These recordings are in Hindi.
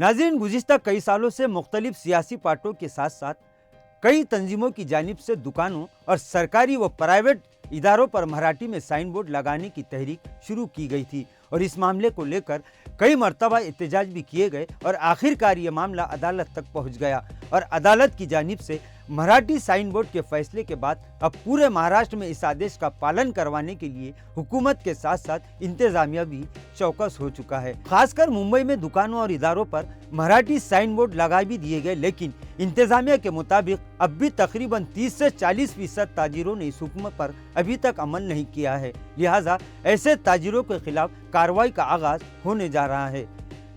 नाज़रीन, गुज़िश्ता कई सालों से मुख्तलिफ सियासी पार्टियों के साथ साथ कई तंजीमों की जानिब से दुकानों और सरकारी व प्राइवेट इदारों पर मराठी में साइन बोर्ड लगाने की तहरीक शुरू की गई थी और इस मामले को लेकर कई मरतबा एहतजाज भी किए गए और आखिरकार ये मामला अदालत तक पहुंच गया और अदालत की जानिब से मराठी साइन बोर्ड के फैसले के बाद अब पूरे महाराष्ट्र में इस आदेश का पालन करवाने के लिए हुकूमत के साथ साथ इंतजामिया भी चौकस हो चुका है। खासकर मुंबई में दुकानों और इदारों पर मराठी साइन बोर्ड लगा भी दिए गए, लेकिन इंतजामिया के मुताबिक अब भी तकरीबन 30 से 40% ताजिरों ने इस हुक्म पर अभी तक अमल नहीं किया है। लिहाजा ऐसे ताजिरों के खिलाफ कार्रवाई का आगाज होने जा रहा है।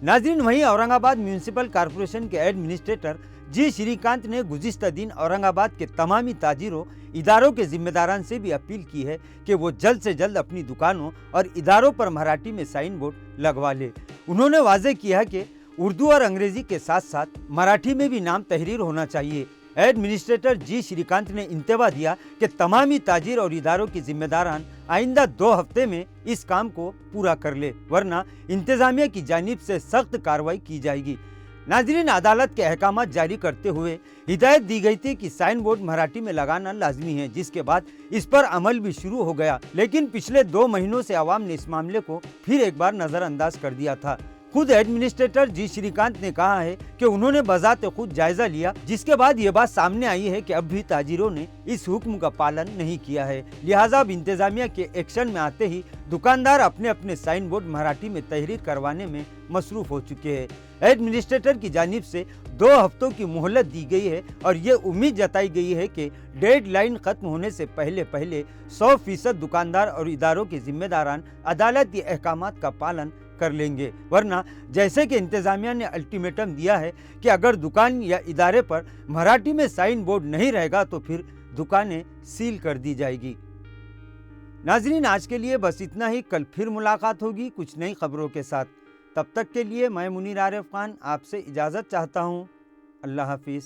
नाज़रीन, वहीं औरंगाबाद म्यूनिसिपल कॉरपोरेशन के एडमिनिस्ट्रेटर जी श्रीकांत ने गुज़िश्ता दिन औरंगाबाद के तमामी ताजिरों इदारों के जिम्मेदारान से भी अपील की है कि वो जल्द से जल्द अपनी दुकानों और इदारों पर मराठी में साइन बोर्ड लगवा ले। उन्होंने वाजे किया कि उर्दू और अंग्रेजी के साथ साथ मराठी में भी नाम तहरीर होना चाहिए। एडमिनिस्ट्रेटर जी श्रीकांत ने इंतबा दिया कि तमामी ताजिर और इदारों के जिम्मेदारान आइंदा 2 हफ्ते में इस काम को पूरा कर ले, वरना इंतजामिया की जानिब से सख्त कार्रवाई की जाएगी। नाज़रीन, अदालत के अहकाम जारी करते हुए हिदायत दी गई थी कि साइन बोर्ड मराठी में लगाना लाजमी है, जिसके बाद इस पर अमल भी शुरू हो गया, लेकिन पिछले 2 महीनों से आवाम ने इस मामले को फिर एक बार नज़रअंदाज कर दिया था। खुद एडमिनिस्ट्रेटर जी श्रीकांत ने कहा है कि उन्होंने बजाते खुद जायजा लिया, जिसके बाद ये बात सामने आई है कि अब भी ताजिरों ने इस हुक्म का पालन नहीं किया है। लिहाजा अब इंतजामिया के एक्शन में आते ही दुकानदार अपने अपने साइन बोर्ड मराठी में तहरीर करवाने में मसरूफ हो चुके हैं। एडमिनिस्ट्रेटर की जानिब से 2 हफ्तों की मोहलत दी गई है और ये उम्मीद जताई गई है कि डेडलाइन खत्म होने से पहले 100% दुकानदार और इदारों के जिम्मेदारान अदालती अहकामात का पालन कर लेंगे, वरना जैसे कि इंतजामिया ने अल्टीमेटम दिया है कि अगर दुकान या इदारे पर मराठी में साइन बोर्ड नहीं रहेगा तो फिर दुकानें सील कर दी जाएगी। नाज़रीन, आज के लिए बस इतना ही। कल फिर मुलाकात होगी कुछ नई खबरों के साथ। तब तक के लिए मैं मुनीर आरिफ खान आपसे इजाज़त चाहता हूँ। अल्लाह हाफिज़।